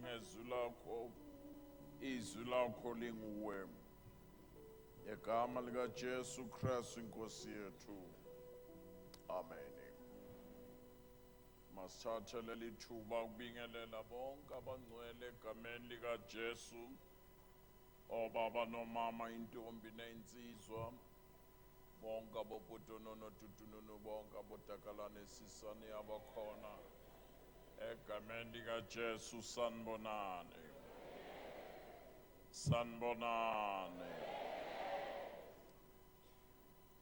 ngezwi lakho, izwi lakho linguwe. Ngegama likaJesu Kristu inkosi yethu. Amen. Masithathe leli thuba ukubingelela bonke abangcwele egameni likaJesu, obaba nomama, intombi nensizwa, bonke abobutono notutununu, bonke abotakalane esisane abakhona egameni likaJesu. Sanibonani, sanibonani.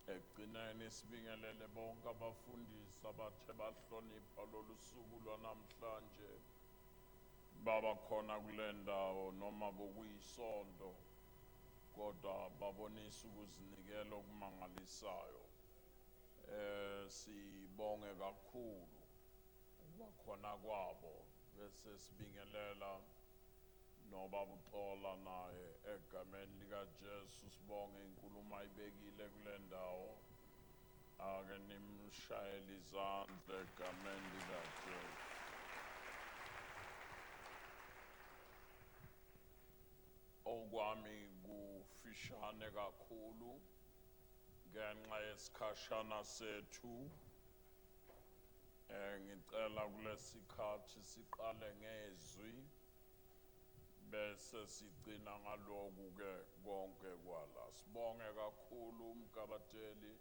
Ekugcineni sibingelele bonke abafundisi abathe bahlonipha lolu suku lwanamhlanje, babakhona kule ndawo noma bokuyisonto, kodwa babonisa ukuzinikela okumangalisayo. Sibonge kakhulu ukubakhona kwabo, bese sibingelela noBaba uXola naye egameni likaJesu. Sibonge inkulumo ayibekile kule ndawo, ake nimshayele izandla egameni likaJesu. Okwami kufishane kakhulu ngenxa yesikhashana sethu. Ngicela kulesikhathi siqale ngezwi bese sigcina ngaloku ke konke kwala. Sibonge kakhulu umkabateli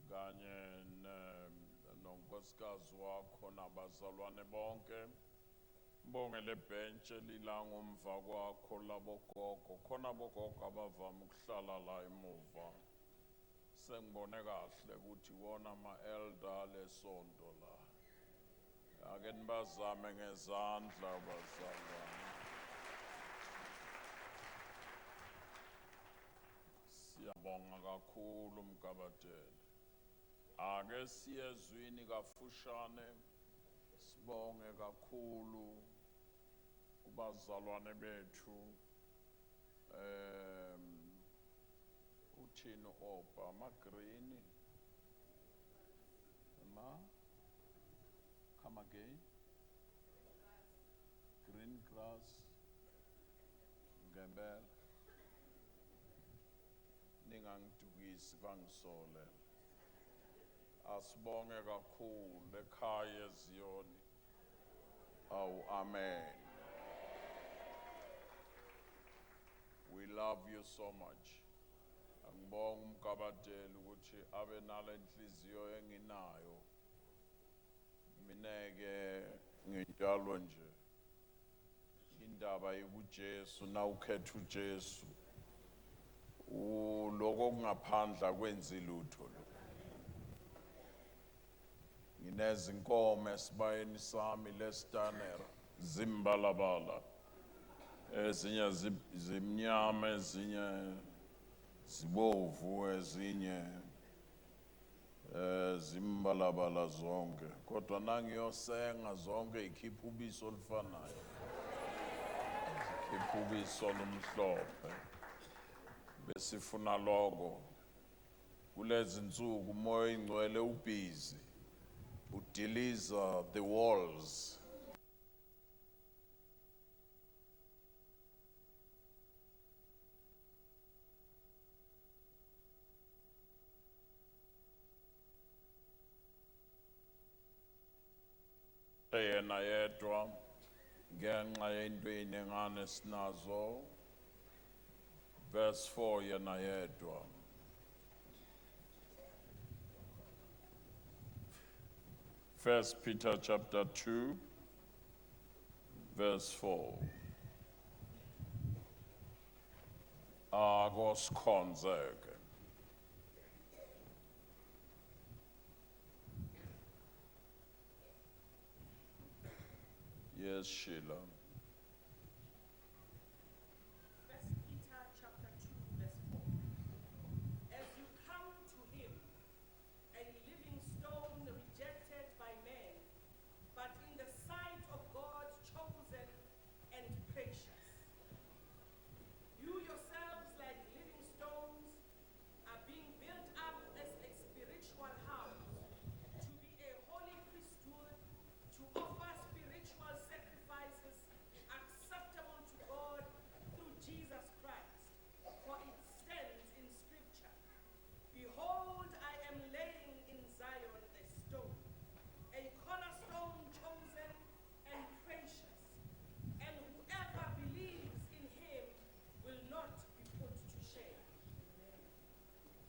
kanye nonkosikazi wakho nabazalwane bonke. Bonge le bench lilangumva kwakho labogogo, khona abogogo abavama ukuhlala la emuva. Sengibone kahle ukuthi wona ama-elder lesonto la. Ake nibazame ngezandla bazalwane. Siyabonga kakhulu umkabateli. Ake siyezwini kafushane, sibonge kakhulu kubazalwane bethu. Uthini opa ama-green? Come again? Green grass, Ngembela. Ningangidukisi bangisole. Asibonge kakhulu ekhaya eZiyoni. Oh, amen. We love you so much. Angibonga umkabateli ukuthi abe nale inhliziyo enginayo. Mineke ngitshalo nje. Indaba yokuJesu na ukhetha uJesu. Lokho kungaphandla kwenzi lutho lo. Nginezinkomo esibayeni sami leStanera, zimbalabala. Ezinye zimnyama, ezinye zibovu, ezinye zimbalabala zonke. Kodwa nangiyosenga zonke ikhipha ubisi olufanayo. Ikhipha ubisi olumhlophe. Besifuna lokho. Kulezi insuku umoya ingcwele ubhizi. Udiliza the walls. Yena yedwa ngenxa yento eyinengane sinazo. Verse 4, yena yedwa. First Peter chapter 2, verse 4. Akosikhonzeke. Yes, Sheila. First Peter chapter 2, verse 4. As you come to him, a living stone rejected by men, but in the sight of God chosen and precious. You yourselves, like living stones, are being built up as a spiritual house, to be a holy priesthood, to offer spiritual sacrifices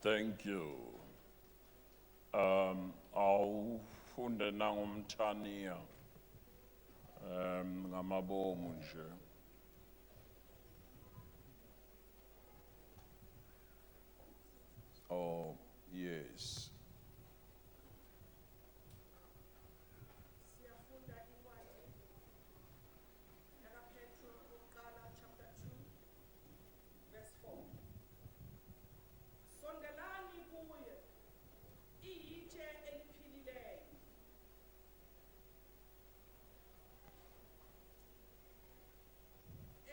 Thank you. Awufunde nangomthaniya. Ngamabomu nje. Oh, yes. Siyafunda incwadi yakaPetru okokuqala chapter 2 verse 4. Sondelani kuye, iyitshe eliphilileyo.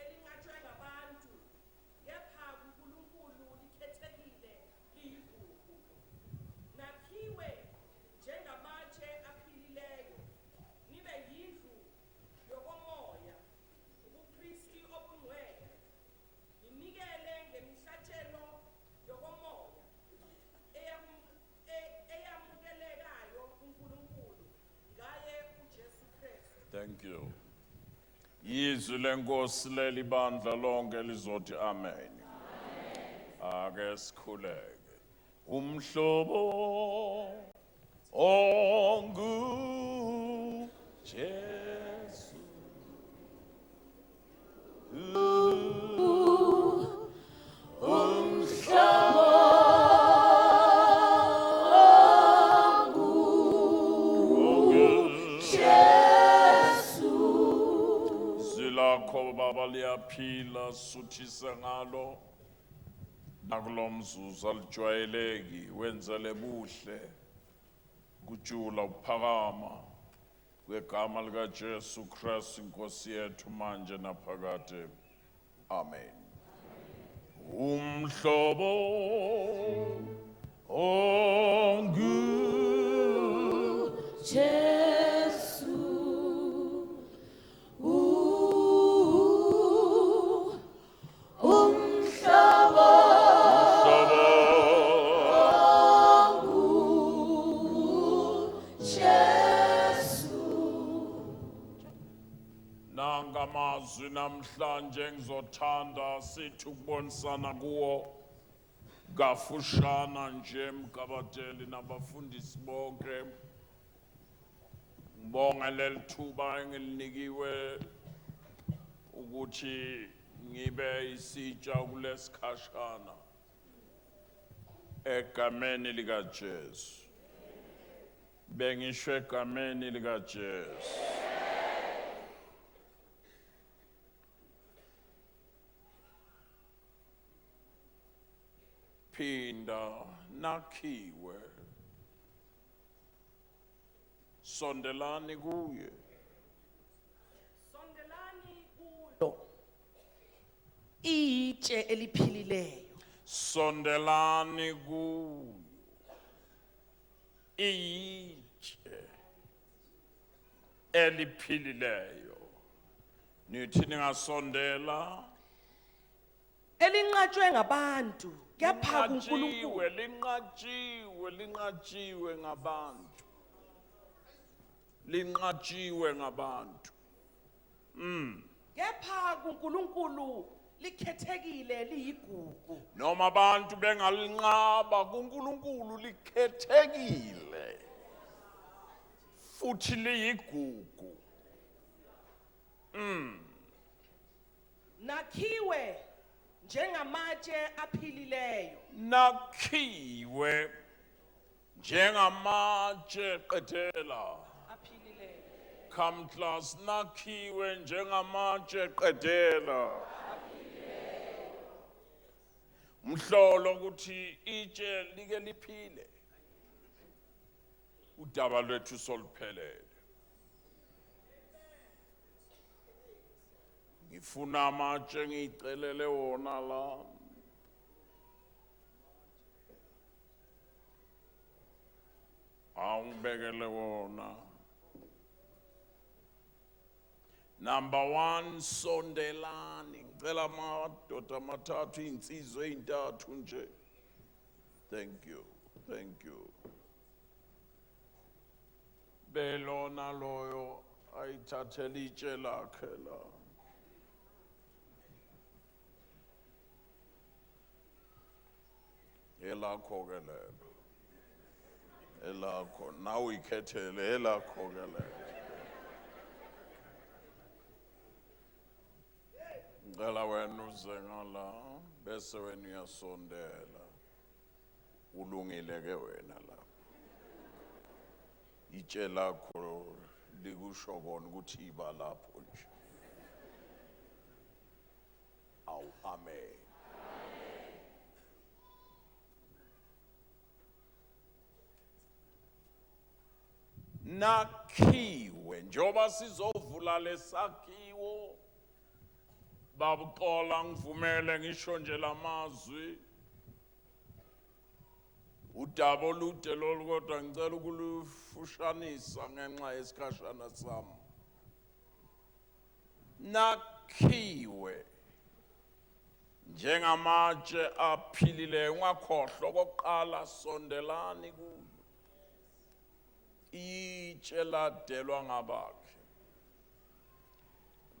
Elinqatshwe ngabantu, kepha kuNkulunkulu likhethekile liyigugu. Nakhiwe njengamatshe aphilileyo, nibe yindlu yokomoya, ubupristi obungcwele. Ninikele ngemihlatshelo yokomoya eyamukelekayo kuNkulunkulu ngaye uJesu Kristu. Thank you. Yizwi lenkosi leli bandla lonke lizothi amen. Ake sikhuleke. Umhlobo ongu Jesu. Zilakho baba liyaphila suthise ngalo nakulomzuzu alijwayeleki wenzele buhle kujula uphakama kwegama lika Jesu Christ inkosi yethu manje naphakade amen. Umhlobo ongu Nangamazwi namhlanje ngizothanda sithi ukubonisana kuwo gafushana nje mkabateli nabafundisi bonke. Ngibonga leli thuba engilinikiwe ukuthi ngibe isitsha kulesikhashana egameni lika Jesu. Bengisho egameni lika Jesu. Phinda nakhiwe. Sondelani kuye. Sondelani kulo, iyitshe eliphilileyo. Sondelani kuyo. Iyitshe eliphilileyo. Nithi ningasondela Elinqatshwe ngabantu, kepha kuNkulunkulu. linqatshiwe ngabantu. Linqatshiwe ngabantu. Kepha kuNkulunkulu likhethekile liyigugu. Noma abantu bengalinqaba kuNkulunkulu likhethekile. Futhi liyigugu. Nakhiwe njengamatshe aphilileyo. Nakhiwe njengamatshe qedela. Aphilileyo. Come class, nakhiwe njengamatshe qedela. Mhlolo ukuthi itshe like liphile. Udaba lwethu soluphelele. Ngifuna amatshe ngicelele wona la. Awubekele wona. Number 1, sondelani. Ngicela amadoda amathathu insizwe ezintathu nje. Thank you. Thank you. Belona loyo ayithathela itshe lakhe la. elakho ke lelo elakho nawe uyikhethele elakho ke lelo ngicela wena uze ngala bese wena uyasondela ulungile ke wena la itshe lakho likusho kona ukuthi iba lapho nje awu amen nakhiwe njoba sizovula lesakhiwo babuxola ngivumele ngisho nje lamazwi udaba olude lolu kodwa ngicela ukulufushanisa ngenxa yesikhashana sami nakhiwe njengamatshe aphilileyo ungakhohlwa okokuqala sondelani kuyo itshe ladelwa ngabakhe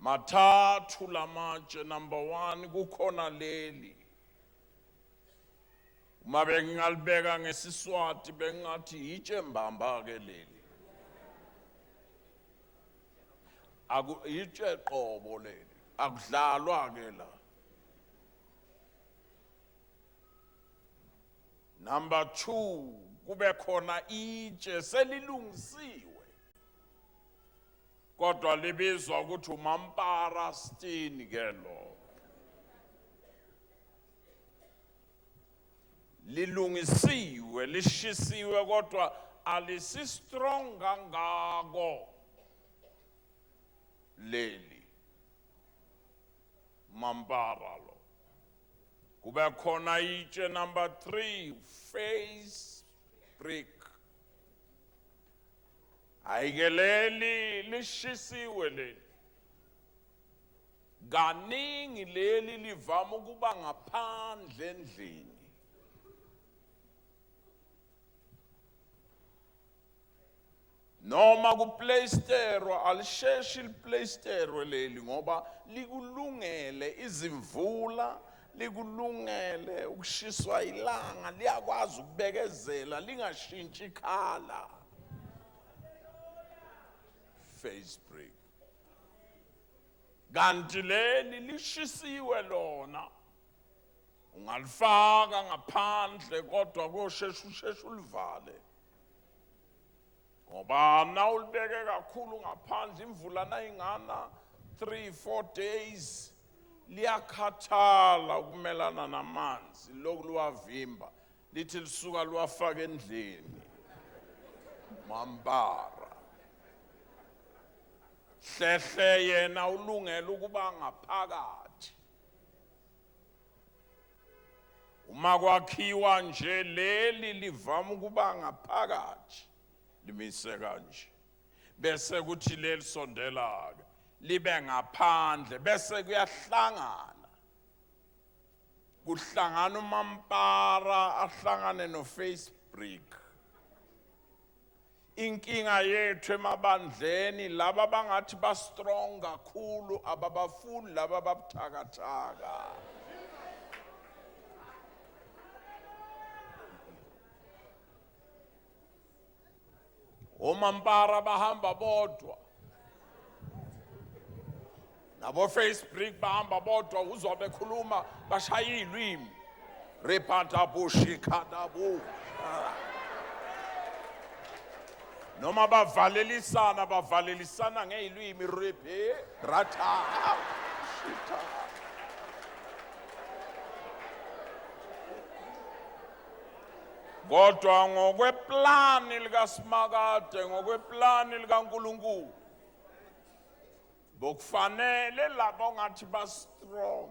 mathathu lamatshe number 1 kukhona leli uma bengingalibeka ngesiswati bengathi itshe mbamba ke leli itshe qobo leli akudlalwa ke la number 2 kube khona itshe selilungisiwe kodwa libizwa ukuthi uMampara Stini ke lo lilungisiwe lishisiwe kodwa alisi strong kangako leli Mampara lo kube khona itshe number 3 face brick ayikeleli lishisiwe leli kaningi leli livama ukuba ngaphandle endlini noma kuplaystero alisheshi liplaystero leli ngoba likulungele izimvula likulungele ukushiswa ilanga liyakwazi ukubekezela lingashintshi ikhala face break kanti leli lishisiwe lona ungalifaka ngaphandle kodwa koshesha ulivale ngoba nawulibeke kakhulu ngaphandle imvula nayingana 3-4 days liyakhathala ukumelana namanzi lokuliwavimba lithi lisuka liwafaka endlini Mampara hlehle yena ulungele ukuba ngaphakathi uma kwakhiwa nje leli livama ukuba ngaphakathi limise kanje bese kuthi leli sondela ke libe ngaphandle bese kuyahlangana kuhlangana uMampara ahlangane no face brick inkinga yethu emabandleni laba bangathi ba strong kakhulu ababafuni laba babuthakathaka oMampara bahamba bodwa nabo face brick bahamba bodwa uzwa bekhuluma bashaya ilwimi repanta bushikadabu noma bavalelisana ngezilwimi repe rata shita kodwa ngokweplani likaSimakade ngokweplani likaNkulunkulu bokufanele labo ngathi ba strong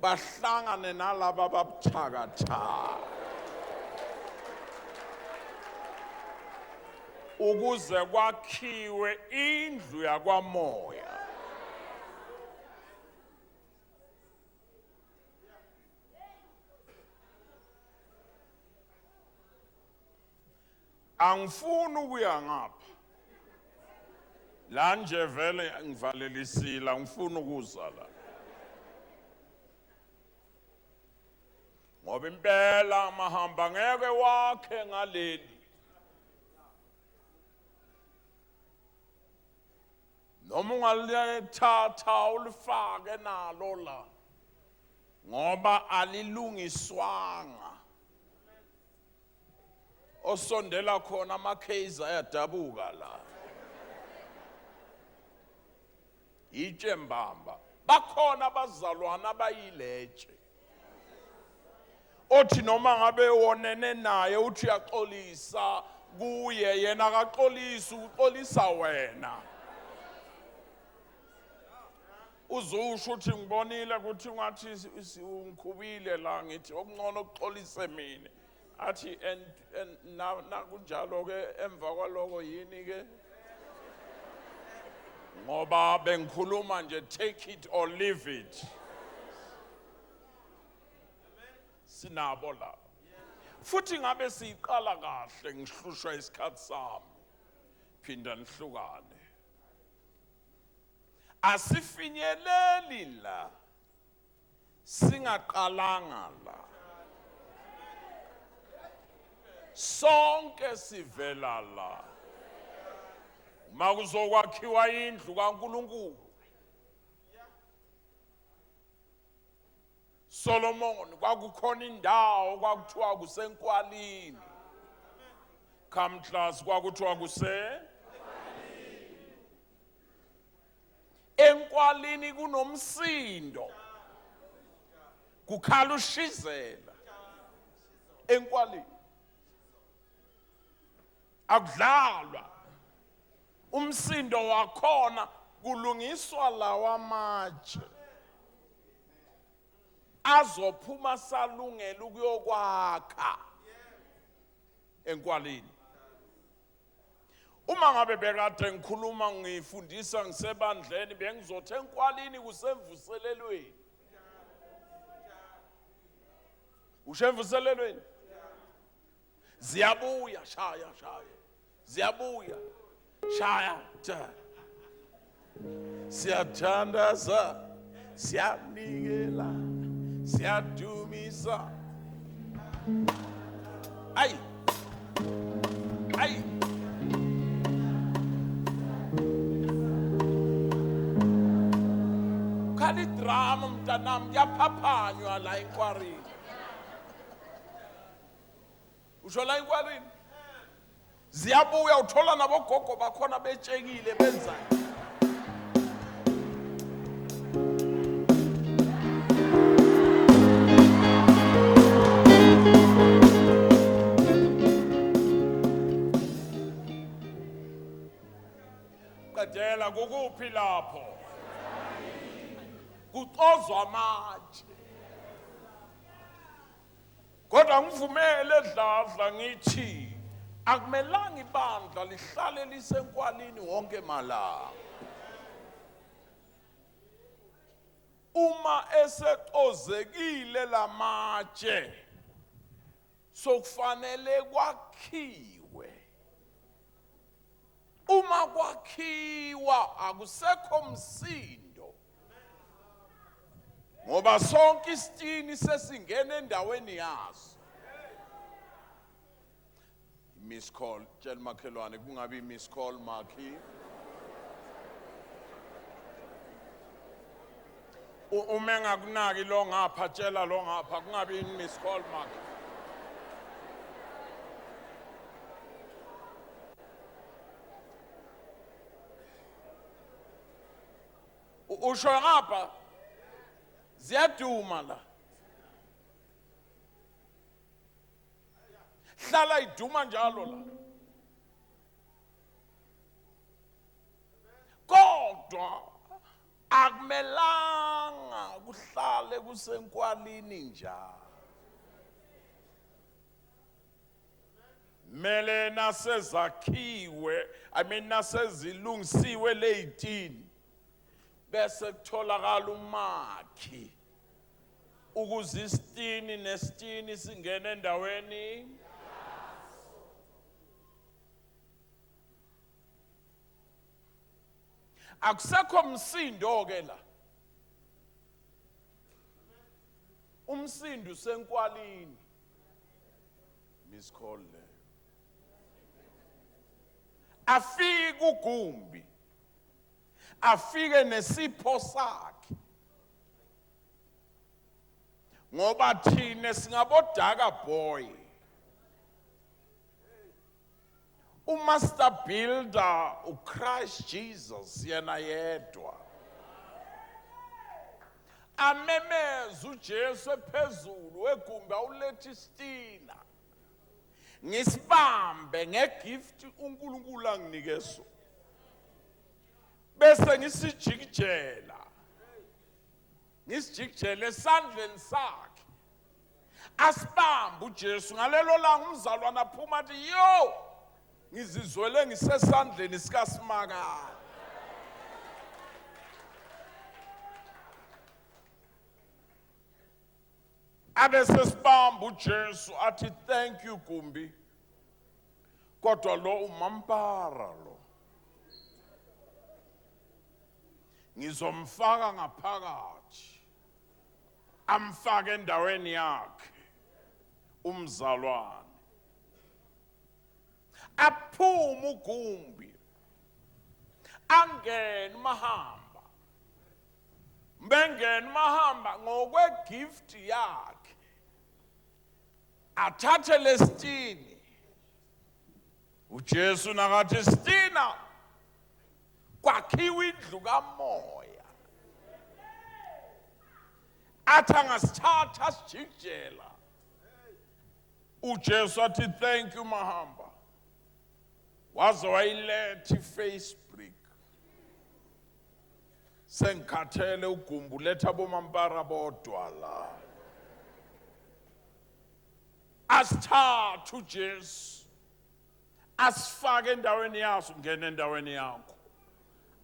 bahlangane nalabo ababuthakathaka ukuze kwakhiwe indlu yakwamoya angifuni ukuya ngapha la nje vele ngivalelisile angifuni ukuza la ngoba impela mahamba ngeke wakhe ngaleli noma ungalithatha ulifake nalo la ngoba alilungiswanga osondela khona amakhezi ayadabuka la itshe mbamba bakhona abazalwana abayiletshe othi noma ngabe wonene naye uthi uyaxolisa kuye yena akaxolisi uxolisa wena uzusho uthi ngibonile ukuthi ungathi ungikhubile la ngithi okungcono ukuxolise mina athi na kunjalo ke emva kwaloko yini ke ngoba bengikhuluma nje take it or leave it sinabo la futhi ngabe siyiqala kahle ngihlushwa isikhathi sami phinda nihlukane asifinyeleli la singaqalanga la sonke sivela la makuzokwakhiwa indlu kaNkulunkulu Solomon kwakukhona indawo kwakuthiwa kusenkwalini Kamtlas kwakuthiwa enkwalini kunomsindo kukhala ushizela enkwalini akudlalwa umsindo wakhona kulungiswa lawa matshe azophuma salungela ukuyokwakha enkwalini uma ngabe bekade ngikhuluma ngifundisa ngisebandleni bengizothi enkwalini kusemvuselelweni ushemvuselelweni ziyabuya shaya ziyabuya shaya siyathandaza siyanikela siyadumisa ay khali drama mntanami yaphaphanywa la enkwarini usho la enkwarini ziyabuya uthola nabogogo bakhona betshekile benza qedela kukuphi lapho kuxozwa amatshe kodwa ngivumele dladla ngithi akumelanga ibandla lihlale lisenkwalini wonke malanga uma esexozekile lamatshe sokufanele kwakhiwe uma kwakhiwa akusekho msindo ngoba sonke isitini sesingena endaweni yaso miss call tshela makhelwane kungabi miss call makhi uma engakunaki lo ngapha tshela lo ngapha kungabi miss call makhi usho ngapha ziyaduma la hlala iduma njalo la kodwa akumelanga kuhlale kusenkwalini njalo mele nasezakhiwe nasezilungisiwe leyitini bese kutholakala umakhi ukuze isitini nesitini singene endaweni akusekho msindo ke la umsindo usenkwalini. Miss call le. Afike uGumbi. Afike nesipho sakhe. Ngoba thina singabodaka boy. Umaster builder uChrist Jesus yena yedwa. Amemeza uJesu ephezulu egumbi awulethi isitina. Ngisibambe ngegift uNkulunkulu anginike so. Bese ngisijikijela. Ngisijikijela esandleni sakhe. Asibambe uJesu ngalelo langa umzalwana aphuma athi yo ngizizwele ngisesandleni sikaSimakade. Abese sibamba uJesu athi thank you Gumbi. Kodwa lo umampara lo. Ngizomfaka ngaphakathi. Amfake endaweni yakhe. Umzalwane. Aphuma uGumbi. Angena mahamba. Bengena mahamba ngokwe gift yakhe. Athathe lesitini. uJesu nakathi sitina kwakhiwa indlu kamoya. Athi angasithatha sijikijela. uJesu athi thank you mahamba. Waze wayiletha iFacebreak. Sengikhathele uGumbi uletha abomampara bodwa la. Asithatha uJesu. Asifake endaweni yaso ungena endaweni yakho.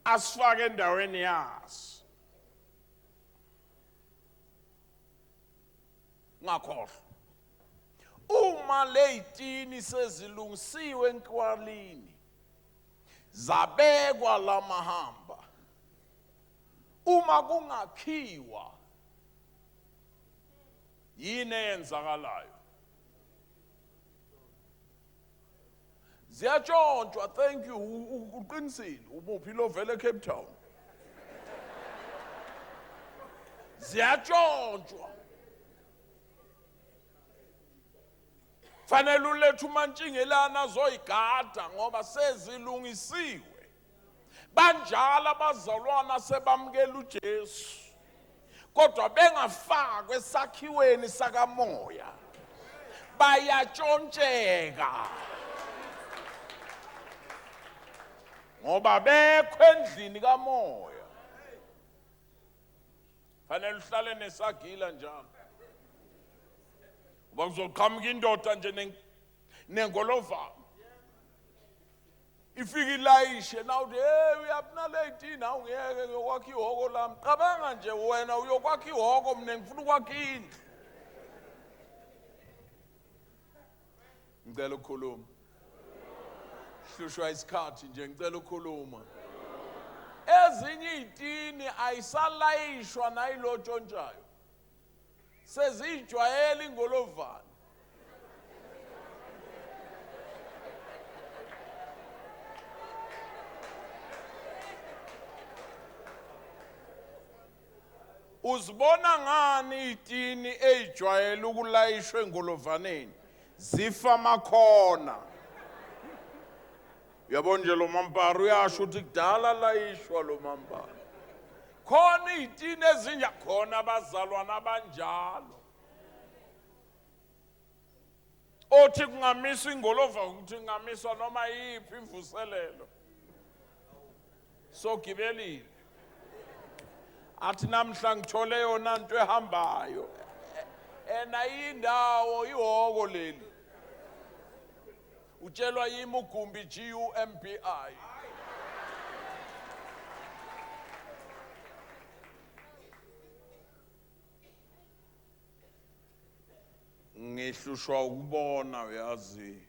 Asifake endaweni yaso. Ngakhohlwa. Uma leyitini sezilungisiwe enkwalini. Zabekwa la mahamba. Uma kungakhiwa yini eyenzakalayo? Ziyatshontshwa thank you uqinisile umuphi lo vele eCape Town. Ziyatshontshwa. Fanele ulethe umantshingelana zoyigada ngoba sezilungisiwe. Banjalo abazalwana sebamkela uJesu. Kodwa bengafakwe esakhiweni sakamoya. Bayatshontsheka. Ngoba bekho endlini kamoya. Fanele uhlale nesagila njalo. Uba kuzoqhamuka indoda nje nengolova. Ifike ilayishe na uthi hey uyapna late na ungeke ngokwakha ihoko lami. Qabanga nje wena uyokwakha ihoko mina ngifuna ukwakha indlu. Ngicela ukukhuluma. Hlushwa isikhathi nje ngicela ukukhuluma. Ezinye izitini ayisalayishwa nayilotshontshayo. Sezijwayele ingolovana. Uzibona ngani izitini ezijwayele ukulayishwa engolovaneni? Zifa amakhona. Uyabona nje lo mampara uyasho ukuthi kudala layishwa lo mampara. Khona izitini ezinje khona abazalwana abanjalo. Othi kungamiswa ingolova ukuthi kungamiswa noma yiphi imvuselelo. Sogibelile. Athi namhla ngithole yona into ehambayo. Ena indawo ihoko leli. Utshelwa yimi uGumbi GUMBI. Ngihlushwa ukubona uyazi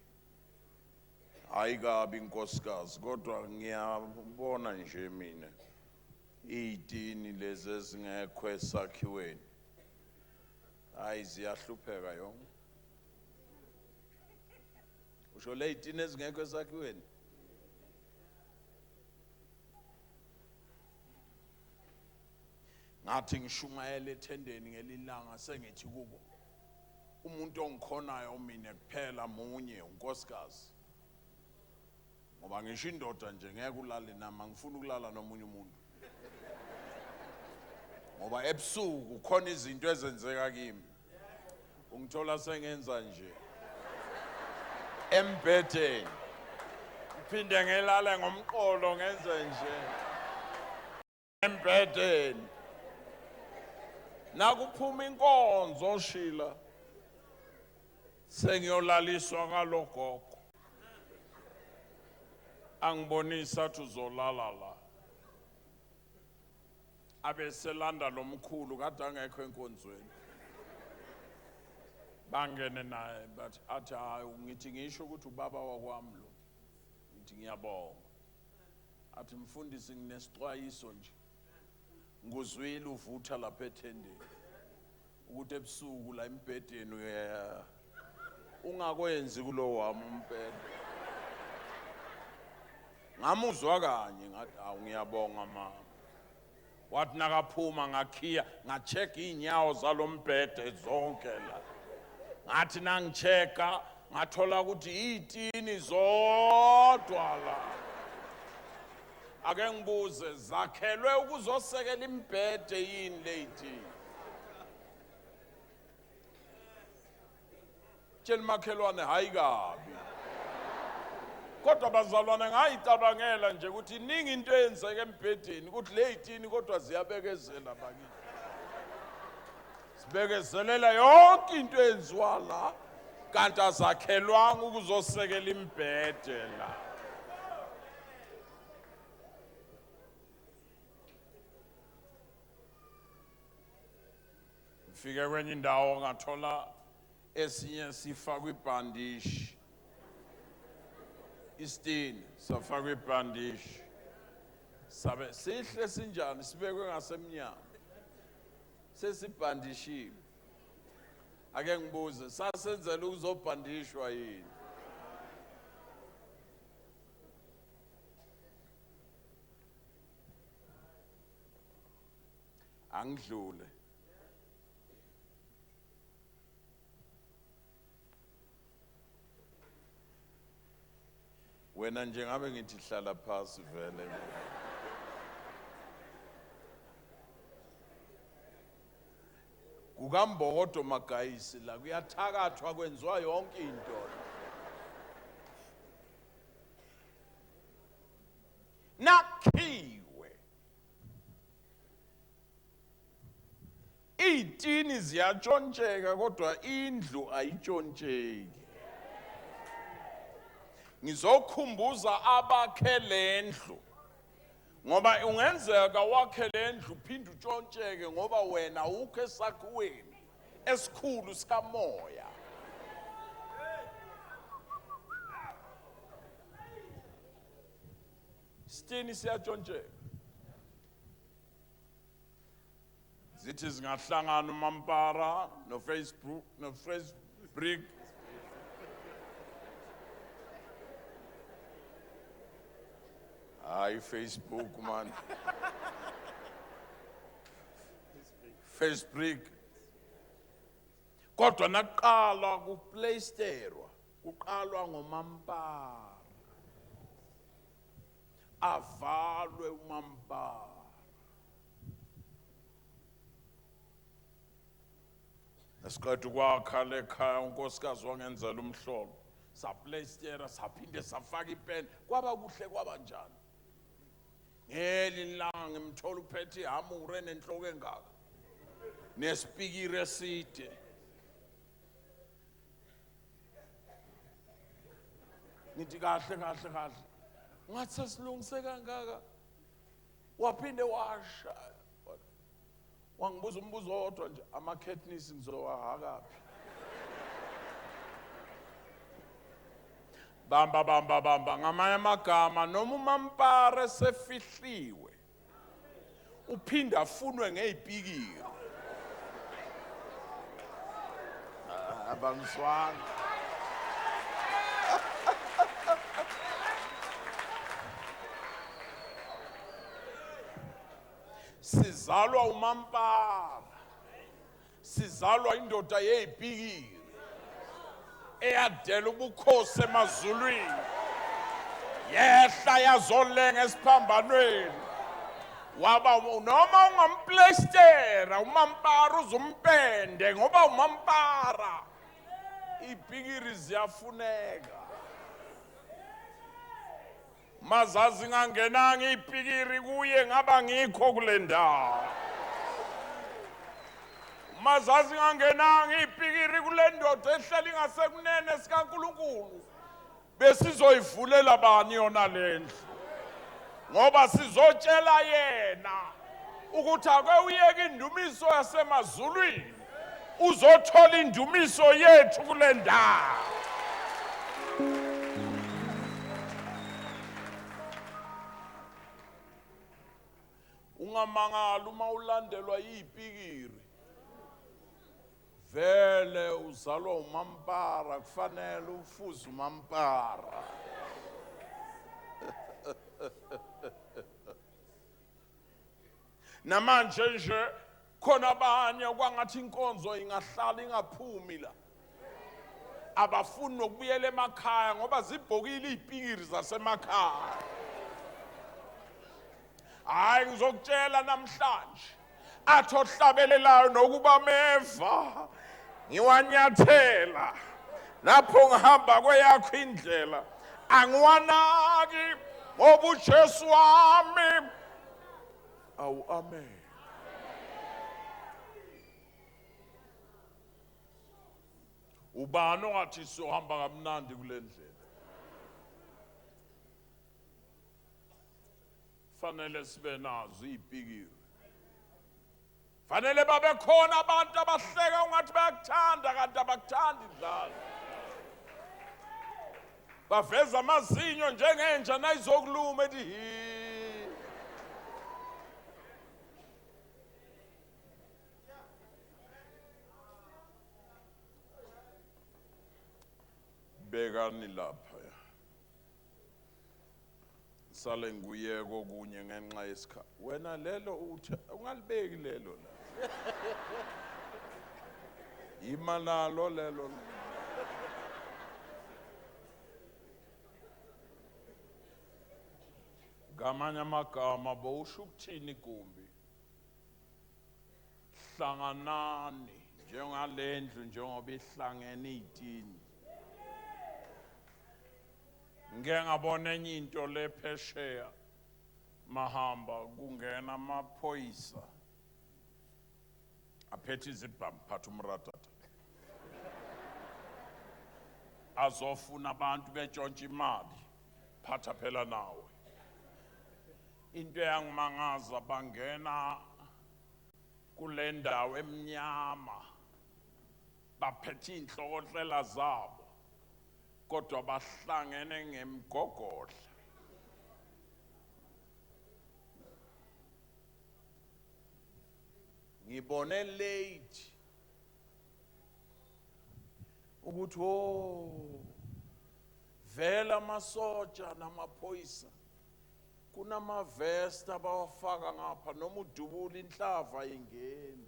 ayikabi inkosikazi kodwa ngiyabona nje mina izitini lezi ezingekho esakhiweni hayi ziyahlupheka yonke. Usho le 18 ezingekho esakhiweni. Ngathi ngishumayela ethendeni ngelilanga sengithi kubo umuntu ongikhonayo mina kuphela munye unkosikazi. Ngoba ngisho indoda nje ngeke ulale nami, ngifuna ukulala nomunye umuntu. Ngoba ebusuku khona izinto ezenzeka kimi. Ungithola sengenza nje embedeni. Uphinde ngelala ngomqolo ngenze nje embedeni. Nakuphuma inkonzo Shila sengiyolaliswa ngalogogo. Angibonisa uzolala la. Abeselanda lomkhulu kade angekho enkonzweni. Bangene naye but athi hayi ngithi ngisho ukuthi ubaba wakwami lo. Ngithi ngiyabonga. Athi mfundisi nginesixwayiso nje. Nguzwile uvutha lapha ethendeni. Ukuthi ebusuku la embedeni ungakwenzi kulo wami umpede. Ngamuzwa kanye ngathi awu ngiyabonga mama. Wathi nakaphuma ngakhiya ngacheck inyawo zalombhede zonke la. Ngathi nangichecka ngathola ukuthi itini zodwa la. Ake ngibuze zakhelwe ukuzosekela imbhede yini lady? Tshela makhelwane hayi kabi. Kodwa bazalwane ngayicabangela nje ukuthi iningi into eyenzeke embhedeni ukuthi leyitini kodwa ziyabekezela bakithi. Sibekezelela yonke into eyenziwa la kanti azakhelwanga ukuzosekela imbhede la. Ngifike kwenye indawo ngathola esinye sifakwe ibhandishi. Istini safakwe ibhandishi. Sabe sihle sinjani sibekwe ngasemnyango. Sesibhandishiwe. Ake ngibuze sasenzela ukuzobhandishwa yini? Angidlule. Wena nje ngabe ngithi hlala phasi vele. Kukambokodo magayisi la kuyathakathwa kwenziwa yonke into. Nakhiwe. Itini ziyatshontsheka kodwa indlu ayitshontsheki. Ngizokhumbuza abakhe lendlu. Ngoba ungenzeka wakhe lendlu phinde utshontsheke ngoba wena ukho esakhiweni esikhulu sikamoya. Stini siyatshontshelwa. Zithi zingahlangana uMampara no Facebook no Facebook. Hayi Facebook man. Facebook. Kodwa naqala ku Playsterwa, kuqalwa ngoMampara. Avalwe uMampara. Esiqeda ukwakha lekhaya unkosikazi wangenzela umhlolo. Sa Playstera saphinde safaka ipen kwaba kuhle kwabanjani. Ngelilanga ngimthola uphethe ihamure nenhloko engaka. Nesipikire eside. Nithi kahle. Ngathi sesilungise kangaka. Waphinde washa. Wangibuza umbuzo owodwa nje ama-curtains ngizowahakaphi. Bamba ngamanye amagama noma uMampara sefihliwe. Uphinda afunwe ngezipikiri. abangiswanga. Sizalwa umampara, sizalwa indoda yezipikiri eyadela ubukhosi emazulwini, yehla yazolenga esiphambanweni, waba noma ungamplastera umampara uzumpende ngoba umampara. Izipikiri ziyafuneka. Mazazi ngangenanga izipikiri kuye ngaba ngikho kule ndawo. Mazazi ngangenanga izipikiri kule ndoda ehleli ngasekunene sikaNkulunkulu, besizoyivulela bani yona lendlu? Ngoba sizotshela yena ukuthi ake uyeke indumiso yasemazulwini uzothola indumiso yethu kule ndawo. Ungamangala uma ulandelwa izipikiri, vele uzalwa umampara, kufanele ufuze umampara. Namanje nje khona abanye kwangathi inkonzo ingahlala ingaphumi la, abafuni nokubuyela emakhaya ngoba zibhokile izipikiri zasemakhaya. Hayi ngizokutshela namhlanje, athi ohlabelelayo nokuba meva ngiwanyathela lapho ngihamba kweyakho indlela, angiwanaki ngoba uJesu wami. Awu amen. Ubani ongathi sohamba kamnandi kule ndlela? Fanele sibe nazo izipikiri. Fanele babe khona abantu abahleka ungathi bayakuthanda kanti abakuthandi dlala. Baveza amazinyo njengenja nayizokuluma ethi hi. Bekani lapha ya. Sale nguyeko kunye ngenxa yesikhathi. Wena lelo uthi ungalibeki lelo la. Imanalo lelo. Ngamanye amagama bowusho ukuthini Gumbi? Hlanganani njengalendlu njengoba ihlangene izitini. Ngeke ngabona enye into lephesheya mahamba kungena amaphoyisa aphethe izibhamu phatha umratata azofuna abantu betshontsha imali phatha phela nawe. Into yangimangaza bangena kule ndawo emnyama baphethe inhlokotlela zabo kodwa bahlangene ngemgogodla. Ngibone late ukuthi vela amasoja namaphoyisa kunamavest abawafaka ngapha noma udubula inhlava ingeni,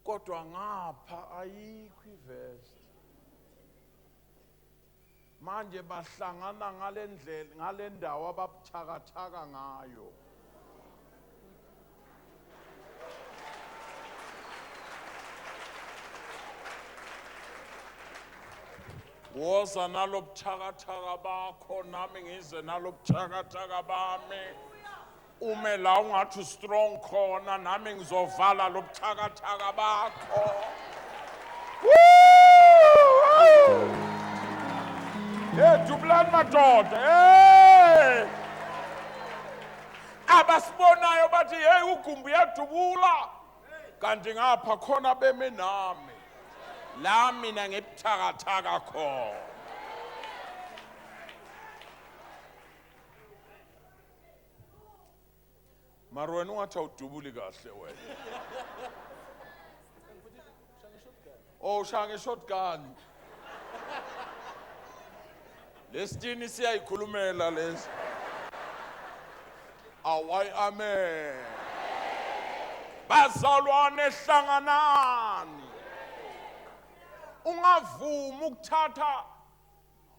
kodwa ngapha ayikho ivest. Manje bahlangana ngale ndlela ngale ndawo ababuthakathaka ngayo. Woza nalo buthakathaka bakho nami ngize nalo buthakathaka bami. Ume la ungathi strong khona nami ngizovala lo buthakathaka bakho. Dubulani madoda. Abasibonayo bathi hey uGumbi uyadubula. Kanti ngapha khona beme nami. La mina ngebuthakathaka khona. Mara wena ungathi awudubuli kahle wena. Oshaya nge-shotgun. Lesitini siyayikhulumela lesi. Away amen. Bazalwane hlanganani. Ungavuma ukuthatha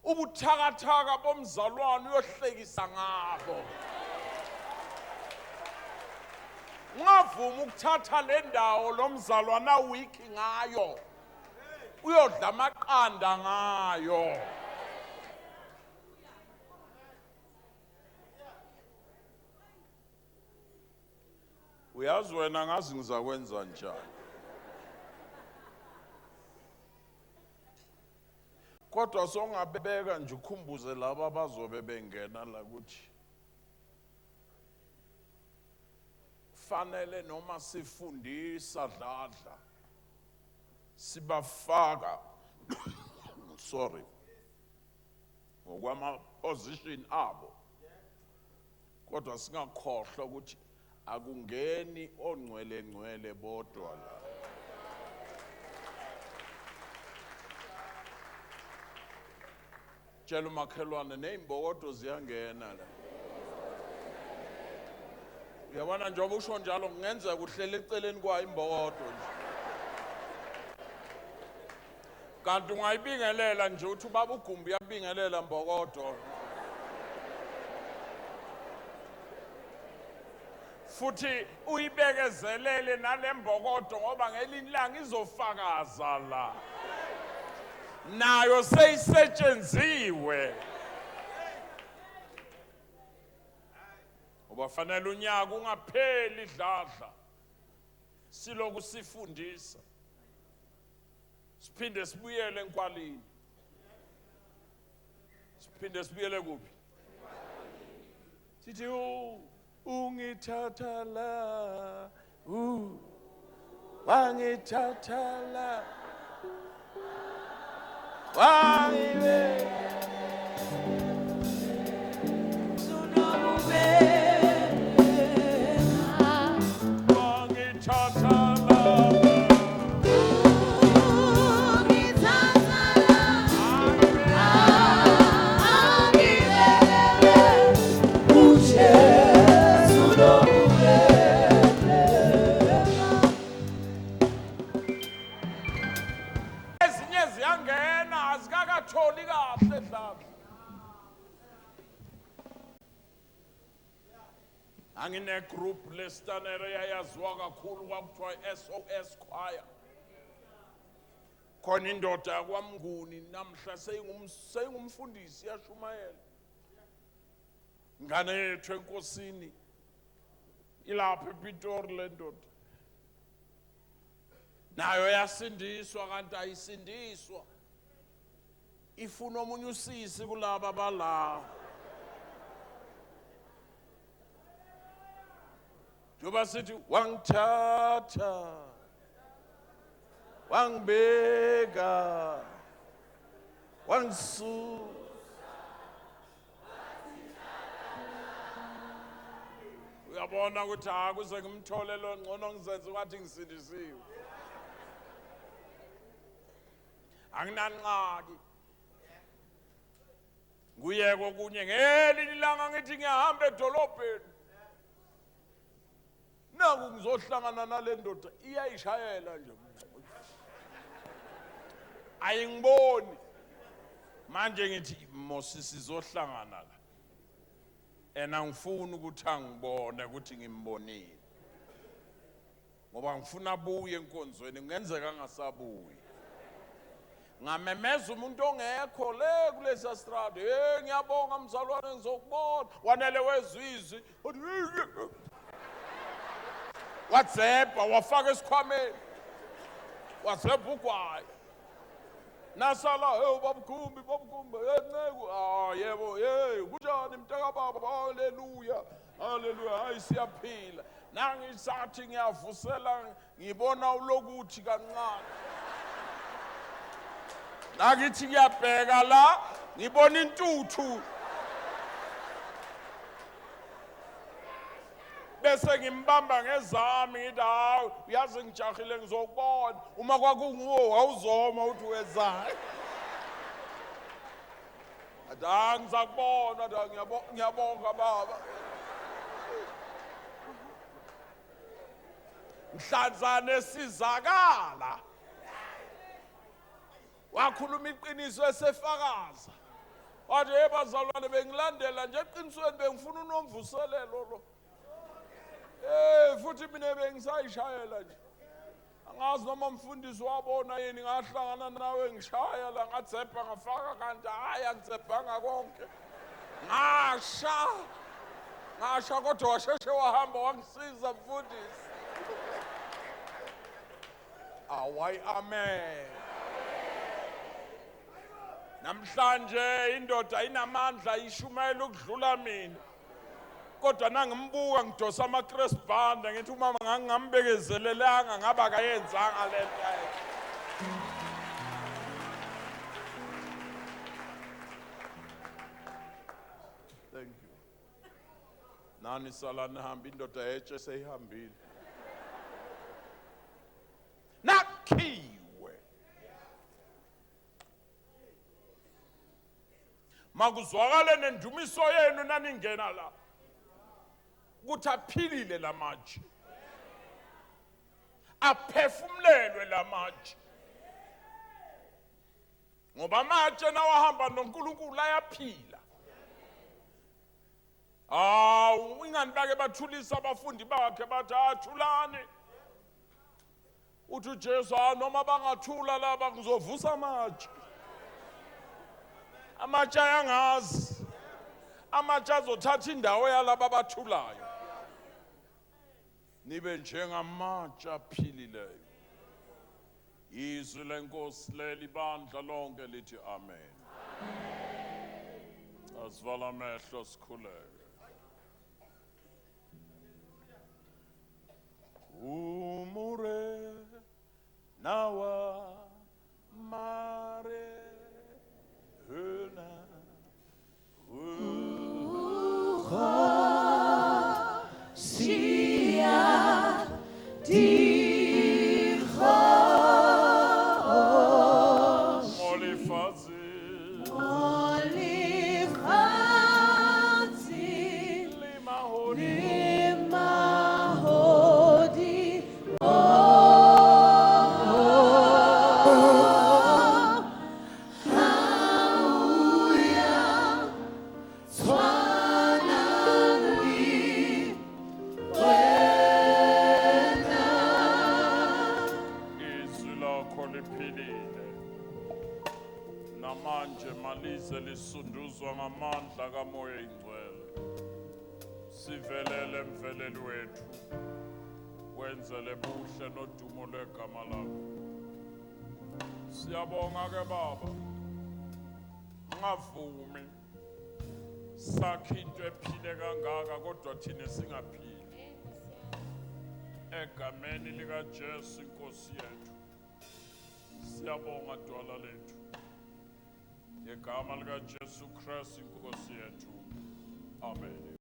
ubuthakathaka bomzalwane uyohlekisa ngabo. Ungavuma ukuthatha le ndawo lomzalwane awiki ngayo. Uyodla amaqanda ngayo. Uyazi wena ngazi ngizakwenza njani. Kodwa songabeka nje ukhumbuze laba abazobe bengena la kuthi fanele noma sifundisa dladla sibafaka sorry ngokwama position abo kodwa singakhohlwa ukuthi akungeni ongcwele bodwa la. Tshela umakhelwane nezimbokodo ziyangena la. Uyabona njengoba usho njalo ngenzeka uhlela eceleni kwayo imbokodo nje. Kanti ungayibingelela nje uthi ubaba uGumbi uyabingelela mbokodo. Futhi uyibekezelele nalembokodo ngoba ngelinye ilanga izofakaza la. Nayo seyisetshenziwe. Ubafanele unyaka ungapheli dladla. Siloku sifundisa. Siphinde sibuyele enkwalini. Siphinde sibuyele kuphi? Sithi ungithatha la. Wangithatha la. Wangibe angine group lestanere yayaziwa kakhulu kwakuthiwa SOS choir. Khona indoda yakwaMnguni namhla seyingumfundisi yashumayela. Ngane yethu enkosini ilapha ePitori le ndoda. Nayo yasindiswa kanti ayisindiswa. Ifuna omunye usisi kulaba bala. Joba sithi wangithatha wangibeka wangisusa uyabona ukuthi akuze ngimthole lo ngcono ngizenze kwathi ngisindisiwe. Anginanqaki nguyeko kunye ngelinye ilanga ngithi ngiyahamba edolobheni. Naku ngizohlangana nale ndoda iyayishayela nje. Ayingiboni. Manje ngithi Mosisi sizohlangana la. Angifuni ukuthi angibone ukuthi ngimbonile. Ngoba ngifuna abuye enkonzweni ngenzeka ngasabuyi. Ngamemeza umuntu ongekho le kulesa strada. Ngiyabonga mzalwane ngizokubona. Wanele wezizwi. WhatsApp wafaka esikhwameni. WhatsApp ugwayi. Nasala babukhumbi enceku yebo kunjani mntaka baba haleluya hayi siyaphila nangisathi ngiyavusela ngibona ulokuthi kancane nakithi ngiyabheka la ngibona intuthu bese ngimbamba ngezami ngithi hawu uyazi ngijahile ngizokubona uma kwakunguwo awuzoma uthi wezani athi ngizakubona athi ngiyabonga baba Mhlanzane sizakala wakhuluma iqiniso esefakaza wathi bazalwane bengilandela nje eqinisweni bengifuna unomvuselelo lo futhi mina bengisayishayela nje angazi noma umfundisi wabona yini ngahlangana nawe ngishaya la ngatsepha ngafaka kanti hayi angitsebhanga konke ngasha kodwa washeshe wahamba wangisiza mfundisi awayi amen namhlanje indoda inamandla ishumayela ukudlula mina kodwa nangimbuka ngidosa ama-crisp-banda ngithi umama ngangingambekezelelanga ngaba akayenzanga le nto thank you nani sala nihamba indoda yetshe seyihambile nakhiwe makuzwakale nendumiso yenu naningena la ukuthi aphilile lamatshe aphefumlelwe lamatshe ngoba amatshe nawahamba noNkulunkulu ayaphila ingani bake bathulisa abafundi bakhe bathi athulani uthi uJesu noma bangathula laba ngizovusa amatshe amatshe ayangazi amatshe azothatha indawo yalaba abathulayo nibe njengamatshe aphilileyo izwi lenkosi leli bandla lonke lithi amen asivala amehlo sikhuleke umure nawa mare huna namanje malize lisunduzwa ngamandla kaMoya Ingcwele sivelele mveleli wethu wenzele buhle nodumo lwegama lakho siyabonga ke baba ngavumi sakhe into ephile kangaka kodwa thina singaphili egameni likaJesu inkosi yethu siyabonga dwala lethu ngegama likaJesu Kristu inkosi yethu amen